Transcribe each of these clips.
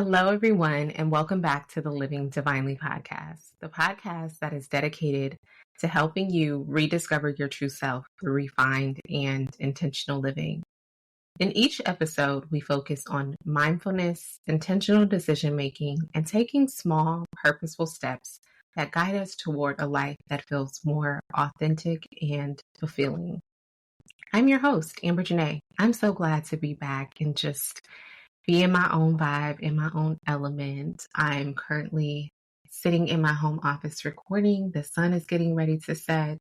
Hello, everyone, and welcome back to the Living Dvnly podcast, the podcast that is dedicated to helping you rediscover your true self through refined and intentional living. In each episode, we focus on mindfulness, intentional decision making, and taking small, purposeful steps that guide us toward a life that feels more authentic and fulfilling. I'm your host, Amber Janae. I'm so glad to be back and just be in my own vibe, in my own element. I'm currently sitting in my home office recording. The sun is getting ready to set.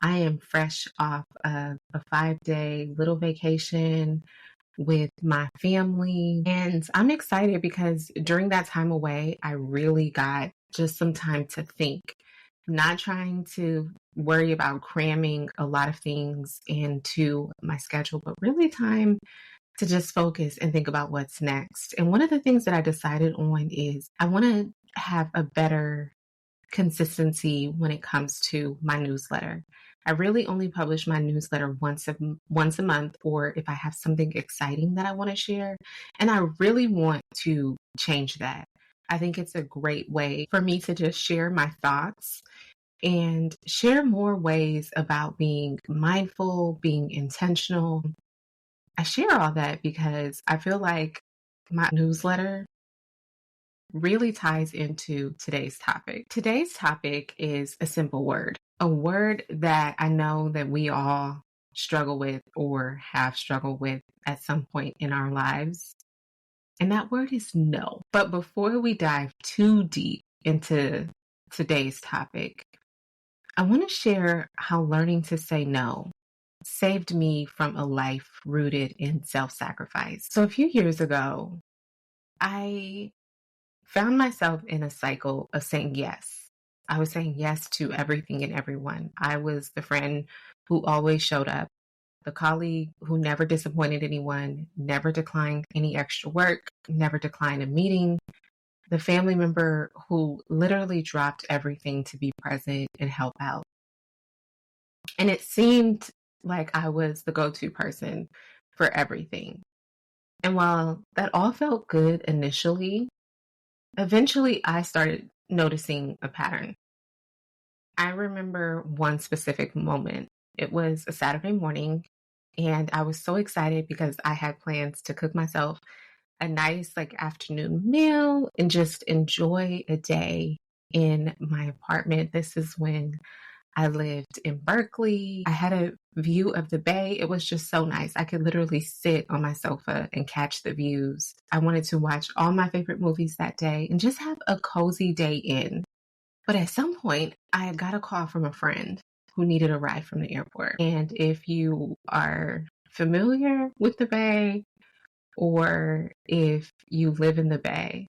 I am fresh off of a 5-day little vacation with my family. And I'm excited because during that time away, I really got just some time to think. I'm not trying to worry about cramming a lot of things into my schedule, but really time to just focus and think about what's next. And one of the things that I decided on is I want to have a better consistency when it comes to my newsletter. I really only publish my newsletter once a month, or if I have something exciting that I want to share. And I really want to change that. I think it's a great way for me to just share my thoughts and share more ways about being mindful, being intentional. I share all that because I feel like my newsletter really ties into today's topic. Today's topic is a simple word, a word that I know that we all struggle with or have struggled with at some point in our lives. And that word is no. But before we dive too deep into today's topic, I want to share how learning to say no saved me from a life rooted in self-sacrifice. So a few years ago, I found myself in a cycle of saying yes. I was saying yes to everything and everyone. I was the friend who always showed up, the colleague who never disappointed anyone, never declined any extra work, never declined a meeting, the family member who literally dropped everything to be present and help out. And it seemed like I was the go-to person for everything. And while that all felt good initially, eventually I started noticing a pattern. I remember one specific moment. It was a Saturday morning, and I was so excited because I had plans to cook myself a nice afternoon meal and just enjoy a day in my apartment. This is when I lived in Berkeley. I had a view of the bay. It was just so nice. I could literally sit on my sofa and catch the views. I wanted to watch all my favorite movies that day and just have a cozy day in. But at some point, I got a call from a friend who needed a ride from the airport. And if you are familiar with the bay or if you live in the bay,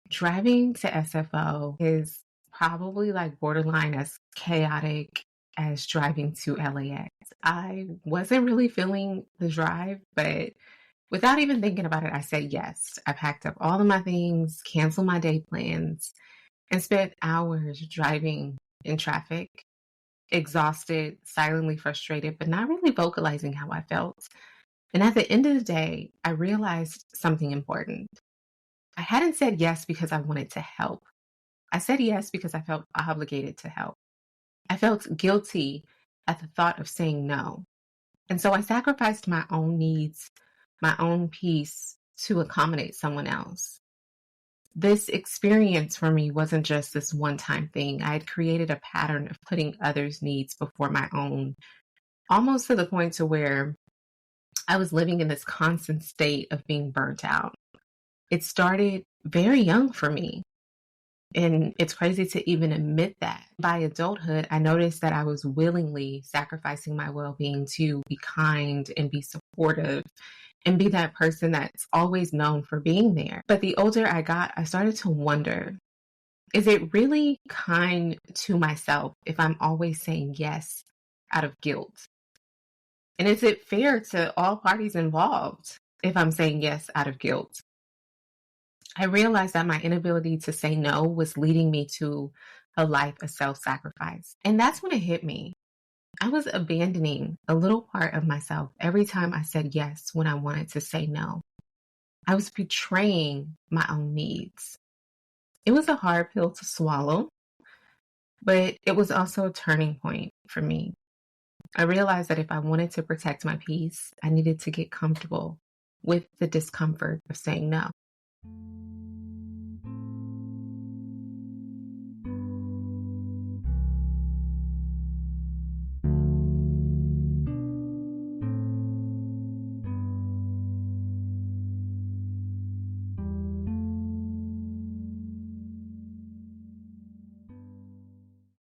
driving to SFO is probably borderline as chaotic as driving to LAX. I wasn't really feeling the drive, but without even thinking about it, I said yes. I packed up all of my things, canceled my day plans, and spent hours driving in traffic, exhausted, silently frustrated, but not really vocalizing how I felt. And at the end of the day, I realized something important. I hadn't said yes because I wanted to help. I said yes because I felt obligated to help. I felt guilty at the thought of saying no. And so I sacrificed my own needs, my own peace to accommodate someone else. This experience for me wasn't just this one-time thing. I had created a pattern of putting others' needs before my own, almost to the point to where I was living in this constant state of being burnt out. It started very young for me. And it's crazy to even admit that. By adulthood, I noticed that I was willingly sacrificing my well-being to be kind and be supportive and be that person that's always known for being there. But the older I got, I started to wonder, is it really kind to myself if I'm always saying yes out of guilt? And is it fair to all parties involved if I'm saying yes out of guilt? I realized that my inability to say no was leading me to a life of self-sacrifice. And that's when it hit me. I was abandoning a little part of myself every time I said yes when I wanted to say no. I was betraying my own needs. It was a hard pill to swallow, but it was also a turning point for me. I realized that if I wanted to protect my peace, I needed to get comfortable with the discomfort of saying no.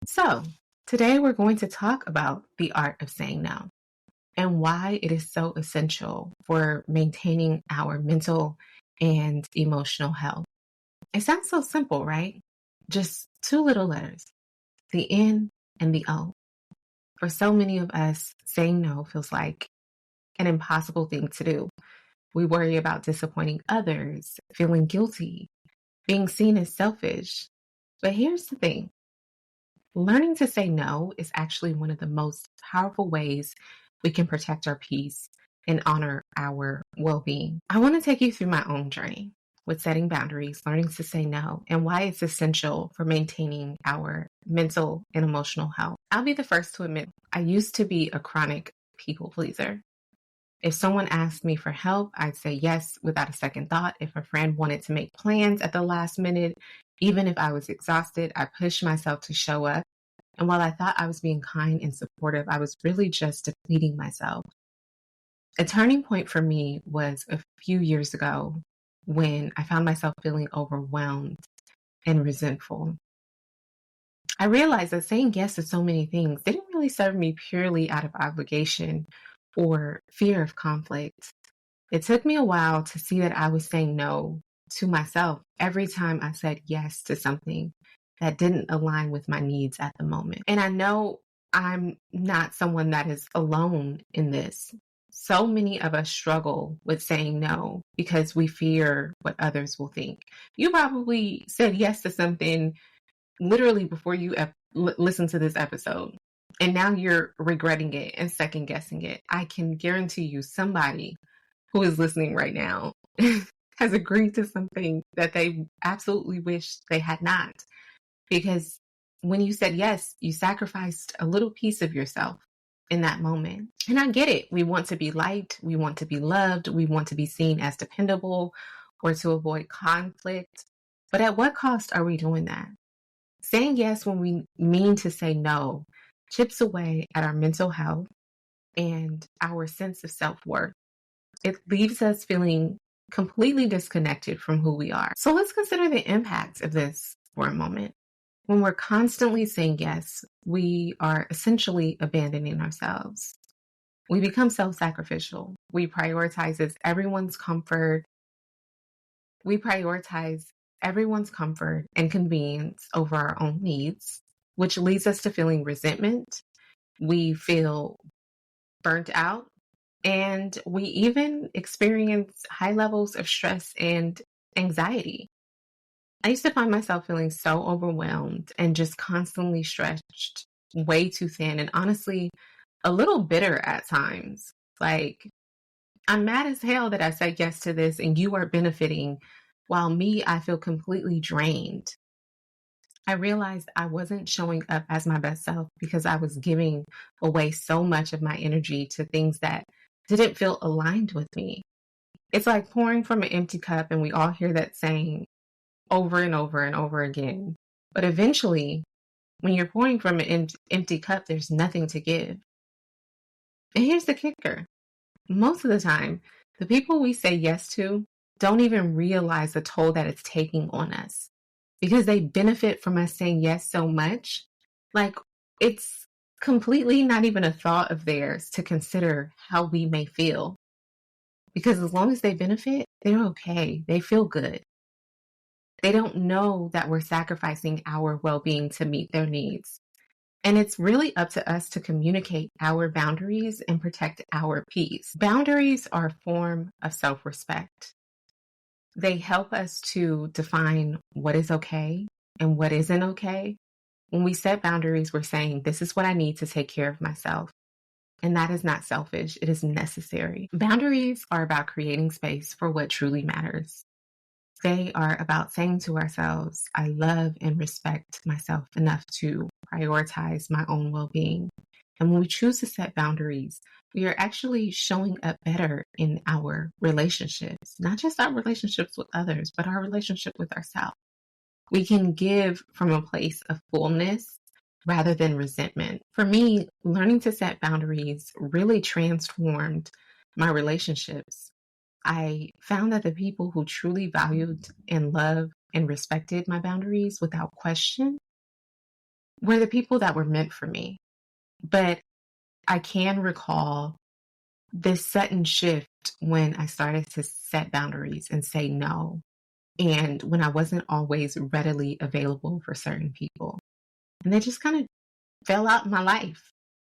So, today we're going to talk about the art of saying no and why it is so essential for maintaining our mental and emotional health. It sounds so simple, right? Just two little letters, the N and the O. For so many of us, saying no feels like an impossible thing to do. We worry about disappointing others, feeling guilty, being seen as selfish. But here's the thing. Learning to say no is actually one of the most powerful ways we can protect our peace and honor our well-being. I want to take you through my own journey with setting boundaries, learning to say no, and why it's essential for maintaining our mental and emotional health. I'll be the first to admit I used to be a chronic people pleaser. If someone asked me for help, I'd say yes without a second thought. If a friend wanted to make plans at the last minute, even if I was exhausted, I pushed myself to show up. And while I thought I was being kind and supportive, I was really just depleting myself. A turning point for me was a few years ago when I found myself feeling overwhelmed and resentful. I realized that saying yes to so many things didn't really serve me purely out of obligation or fear of conflict. It took me a while to see that I was saying no to myself every time I said yes to something that didn't align with my needs at the moment. And I know I'm not someone that is alone in this. So many of us struggle with saying no because we fear what others will think. You probably said yes to something literally before you listen to this episode. And now you're regretting it and second guessing it. I can guarantee you somebody who is listening right now has agreed to something that they absolutely wish they had not. Because when you said yes, you sacrificed a little piece of yourself in that moment. And I get it. We want to be liked. We want to be loved. We want to be seen as dependable or to avoid conflict. But at what cost are we doing that? Saying yes when we mean to say no chips away at our mental health and our sense of self-worth. It leaves us feeling completely disconnected from who we are. So let's consider the impact of this for a moment. When we're constantly saying yes, we are essentially abandoning ourselves. We become self-sacrificial. We prioritize everyone's comfort. We prioritize everyone's comfort and convenience over our own needs, which leads us to feeling resentment. We feel burnt out, and we even experience high levels of stress and anxiety. I used to find myself feeling so overwhelmed and just constantly stretched way too thin, and honestly, a little bitter at times. Like, I'm mad as hell that I said yes to this and you are benefiting while me, I feel completely drained. I realized I wasn't showing up as my best self because I was giving away so much of my energy to things that didn't feel aligned with me. It's like pouring from an empty cup, and we all hear that saying over and over and over again. But eventually, when you're pouring from an empty cup, there's nothing to give. And here's the kicker. Most of the time, the people we say yes to don't even realize the toll that it's taking on us because they benefit from us saying yes so much. Like, it's completely not even a thought of theirs to consider how we may feel. Because as long as they benefit, they're okay. They feel good. They don't know that we're sacrificing our well-being to meet their needs. And it's really up to us to communicate our boundaries and protect our peace. Boundaries are a form of self-respect. They help us to define what is okay and what isn't okay. When we set boundaries, we're saying, this is what I need to take care of myself. And that is not selfish. It is necessary. Boundaries are about creating space for what truly matters. They are about saying to ourselves, I love and respect myself enough to prioritize my own well-being. And when we choose to set boundaries, we are actually showing up better in our relationships, not just our relationships with others, but our relationship with ourselves. We can give from a place of fullness rather than resentment. For me, learning to set boundaries really transformed my relationships. I found that the people who truly valued and loved and respected my boundaries without question were the people that were meant for me. But I can recall this sudden shift when I started to set boundaries and say no, and when I wasn't always readily available for certain people. And they just kind of fell out in my life.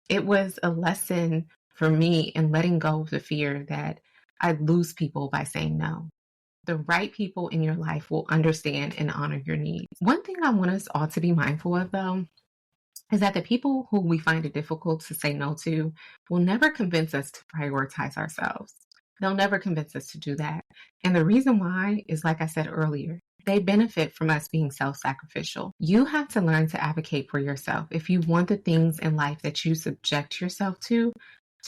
It was a lesson for me in letting go of the fear that I'd lose people by saying no. The right people in your life will understand and honor your needs. One thing I want us all to be mindful of, though, is that the people who we find it difficult to say no to will never convince us to prioritize ourselves. They'll never convince us to do that. And the reason why is, like I said earlier, they benefit from us being self-sacrificial. You have to learn to advocate for yourself if you want the things in life that you subject yourself to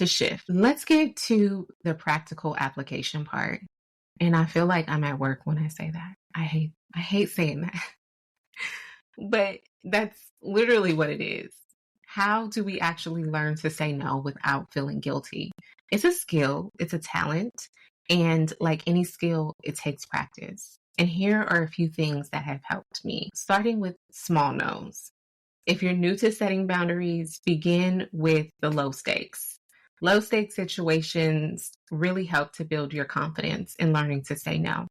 shift. Let's get to the practical application part. And I feel like I'm at work when I say that. I hate saying that. But that's literally what it is. How do we actually learn to say no without feeling guilty? It's a skill, it's a talent, and like any skill, it takes practice. And here are a few things that have helped me, starting with small no's. If you're new to setting boundaries, begin with the low stakes. Low stakes situations really help to build your confidence in learning to say no.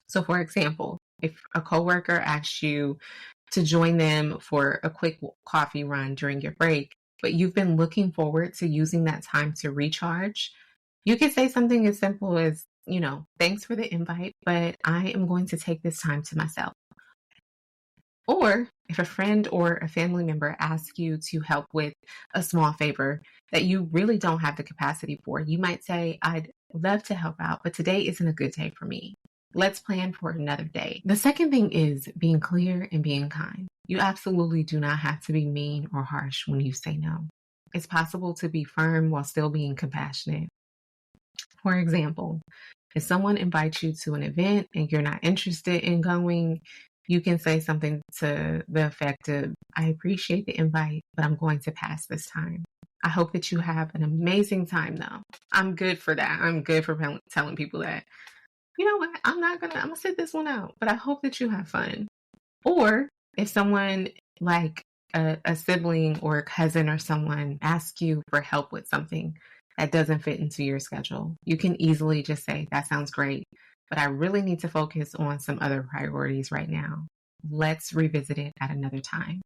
So for example, if a coworker asks you to join them for a quick coffee run during your break, but you've been looking forward to using that time to recharge, you could say something as simple as, thanks for the invite, but I am going to take this time to myself. Or if a friend or a family member asks you to help with a small favor that you really don't have the capacity for, you might say, I'd love to help out, but today isn't a good day for me. Let's plan for another day. The second thing is being clear and being kind. You absolutely do not have to be mean or harsh when you say no. It's possible to be firm while still being compassionate. For example, if someone invites you to an event and you're not interested in going, you can say something to the effect of, I appreciate the invite, but I'm going to pass this time. I hope that you have an amazing time though. I'm good for that. I'm good for telling people that, you know what, I'm gonna sit this one out, but I hope that you have fun. Or if someone like a sibling or a cousin or someone asks you for help with something that doesn't fit into your schedule, you can easily just say, that sounds great, but I really need to focus on some other priorities right now. Let's revisit it at another time.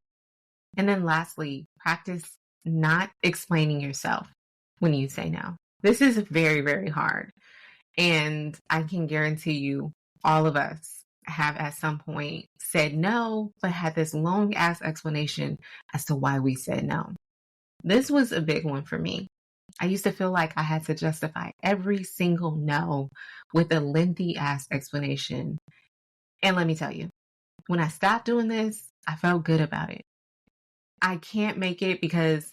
And then lastly, practice not explaining yourself when you say no. This is very, very hard. And I can guarantee you, all of us have at some point said no, but had this long ass explanation as to why we said no. This was a big one for me. I used to feel like I had to justify every single no with a lengthy ass explanation. And let me tell you, when I stopped doing this, I felt good about it. I can't make it because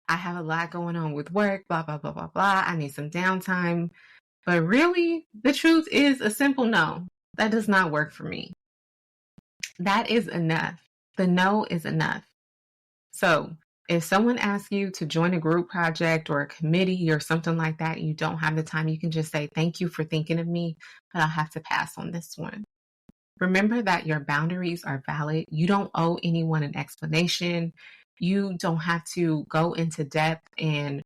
I have a lot going on with work, blah, blah, blah, blah, blah. I need some downtime. But really, the truth is a simple no. That does not work for me. That is enough. The no is enough. So if someone asks you to join a group project or a committee or something like that, and you don't have the time, you can just say, thank you for thinking of me, but I'll have to pass on this one. Remember that your boundaries are valid. You don't owe anyone an explanation. You don't have to go into depth and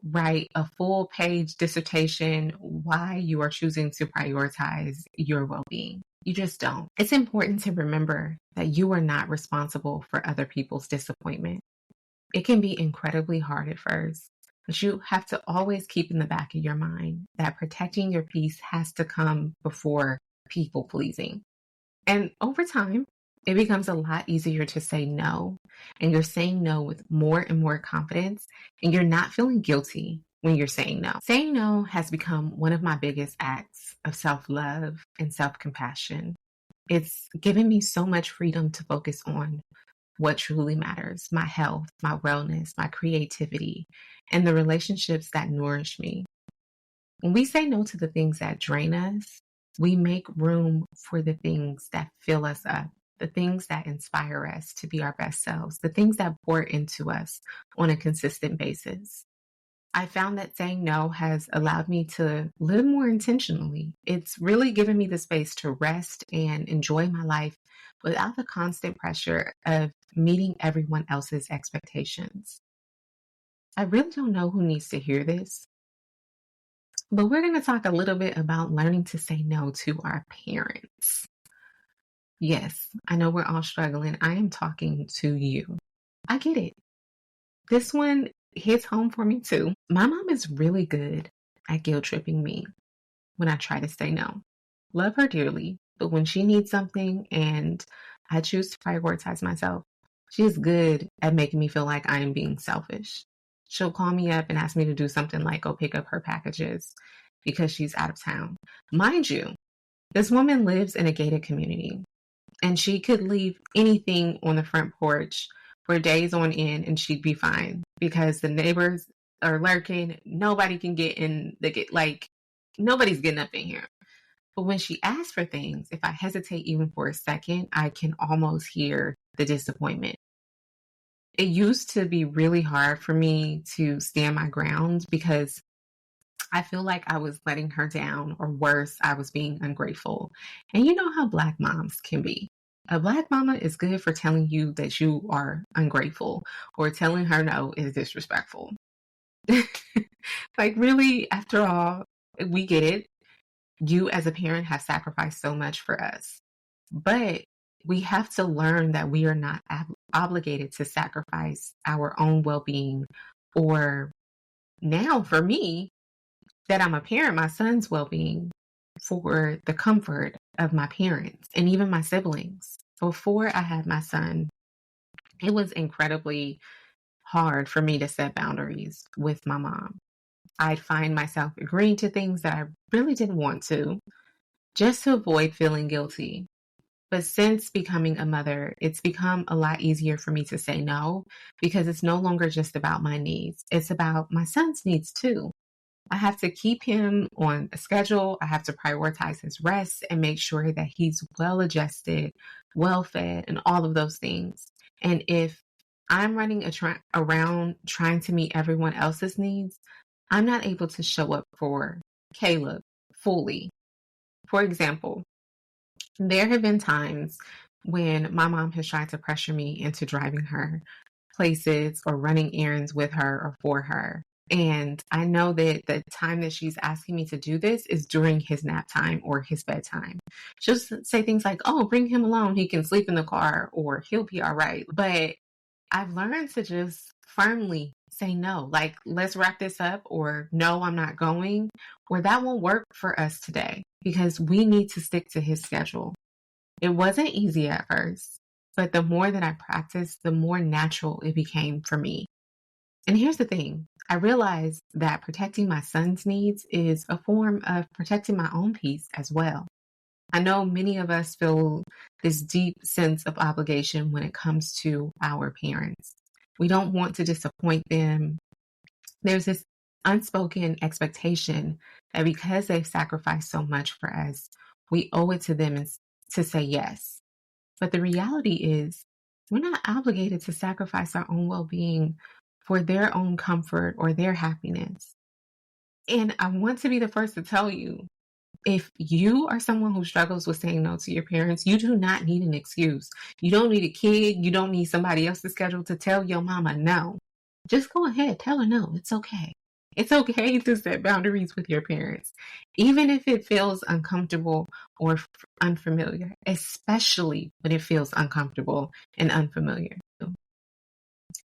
write a full page dissertation why you are choosing to prioritize your well-being. You just don't. It's important to remember that you are not responsible for other people's disappointment. It can be incredibly hard at first, but you have to always keep in the back of your mind that protecting your peace has to come before people pleasing. And over time, It becomes a lot easier to say no, and you're saying no with more and more confidence, and you're not feeling guilty when you're saying no. Saying no has become one of my biggest acts of self love and self compassion. It's given me so much freedom to focus on what truly matters: my health, my wellness, my creativity, and the relationships that nourish me. When we say no to the things that drain us, we make room for the things that fill us up, the things that inspire us to be our best selves, the things that pour into us on a consistent basis. I found that saying no has allowed me to live more intentionally. It's really given me the space to rest and enjoy my life without the constant pressure of meeting everyone else's expectations. I really don't know who needs to hear this, but we're going to talk a little bit about learning to say no to our parents. Yes, I know we're all struggling. I am talking to you. I get it. This one hits home for me too. My mom is really good at guilt tripping me when I try to say no. Love her dearly, but when she needs something and I choose to prioritize myself, she is good at making me feel like I am being selfish. She'll call me up and ask me to do something like go pick up her packages because she's out of town. Mind you, this woman lives in a gated community and she could leave anything on the front porch for days on end and she'd be fine because the neighbors are lurking. Nobody can get in nobody's getting up in here. But when she asks for things, if I hesitate even for a second, I can almost hear the disappointment. It used to be really hard for me to stand my ground because I feel like I was letting her down, or worse, I was being ungrateful. And you know how Black moms can be. A Black mama is good for telling you that you are ungrateful, or telling her no is disrespectful. Like, really, after all, we get it. You as a parent have sacrificed so much for us. But we have to learn that we are not obligated to sacrifice our own well being, or now for me, that I'm a parent, my son's well being, for the comfort of my parents and even my siblings. Before I had my son, it was incredibly hard for me to set boundaries with my mom. I'd find myself agreeing to things that I really didn't want to, just to avoid feeling guilty. But since becoming a mother, it's become a lot easier for me to say no because it's no longer just about my needs. It's about my son's needs too. I have to keep him on a schedule. I have to prioritize his rest and make sure that he's well adjusted, well fed, and all of those things. And if I'm running around trying to meet everyone else's needs, I'm not able to show up for Caleb fully. For example, there have been times when my mom has tried to pressure me into driving her places or running errands with her or for her. And I know that the time that she's asking me to do this is during his nap time or his bedtime. She'll say things like, oh, bring him alone. He can sleep in the car or he'll be all right. But I've learned to just firmly say no, like, let's wrap this up, or no, I'm not going, or that won't work for us today because we need to stick to his schedule. It wasn't easy at first, but the more that I practiced, the more natural it became for me. And here's the thing. I realized that protecting my son's needs is a form of protecting my own peace as well. I know many of us feel this deep sense of obligation when it comes to our parents. We don't want to disappoint them. There's this unspoken expectation that because they've sacrificed so much for us, we owe it to them to say yes. But the reality is, we're not obligated to sacrifice our own well-being for their own comfort or their happiness. And I want to be the first to tell you, if you are someone who struggles with saying no to your parents, you do not need an excuse. You don't need a kid. You don't need somebody else's schedule to tell your mama no. Just go ahead, tell her no. It's okay. It's okay to set boundaries with your parents, even if it feels uncomfortable or unfamiliar, especially when it feels uncomfortable and unfamiliar.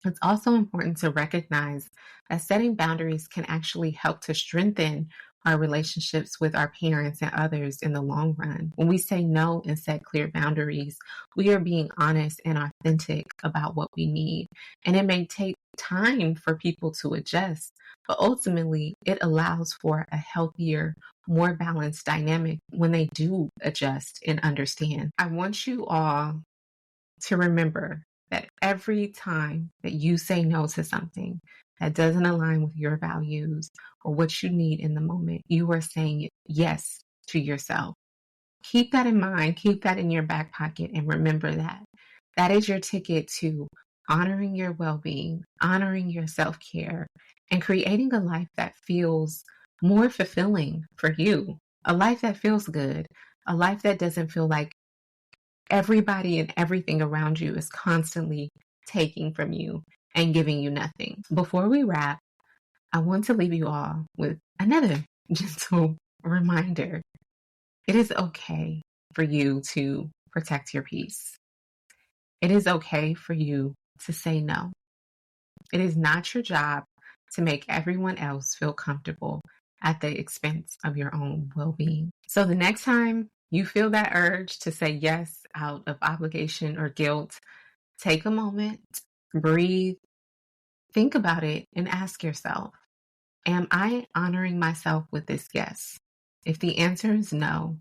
It's also important to recognize that setting boundaries can actually help to strengthen our relationships with our parents and others in the long run. When we say no and set clear boundaries, we are being honest and authentic about what we need. And it may take time for people to adjust, but ultimately it allows for a healthier, more balanced dynamic when they do adjust and understand. I want you all to remember that every time that you say no to something that doesn't align with your values or what you need in the moment, you are saying yes to yourself. Keep that in mind, keep that in your back pocket, and remember that. That is your ticket to honoring your well being, honoring your self care, and creating a life that feels more fulfilling for you. A life that feels good, a life that doesn't feel like everybody and everything around you is constantly taking from you and giving you nothing. Before we wrap, I want to leave you all with another gentle reminder. It is okay for you to protect your peace. It is okay for you to say no. It is not your job to make everyone else feel comfortable at the expense of your own well-being. So the next time you feel that urge to say yes out of obligation or guilt, take a moment, breathe, think about it, and ask yourself, am I honoring myself with this yes? If the answer is no,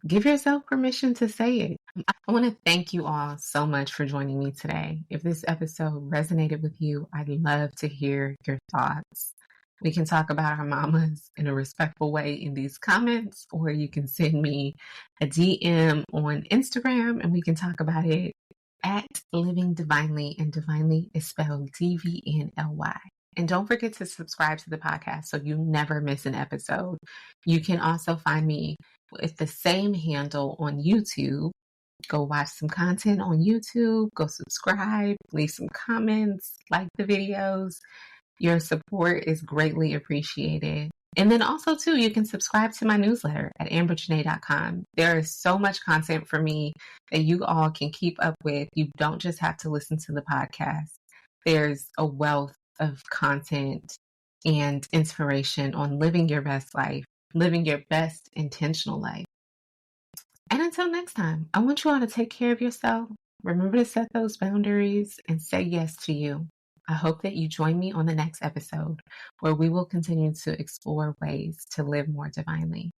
give yourself permission to say it. I want to thank you all so much for joining me today. If this episode resonated with you, I'd love to hear your thoughts. We can talk about our mamas in a respectful way in these comments, or you can send me a DM on Instagram and we can talk about it at Living Dvnly, and Dvnly is spelled DVNLY. And don't forget to subscribe to the podcast so you never miss an episode. You can also find me with the same handle on YouTube. Go watch some content on YouTube, go subscribe, leave some comments, like the videos. Your support is greatly appreciated. And then also, too, you can subscribe to my newsletter at amberjanae.com. There is so much content for me that you all can keep up with. You don't just have to listen to the podcast. There's a wealth of content and inspiration on living your best life, living your best intentional life. And until next time, I want you all to take care of yourself. Remember to set those boundaries and say yes to you. I hope that you join me on the next episode where we will continue to explore ways to live more divinely.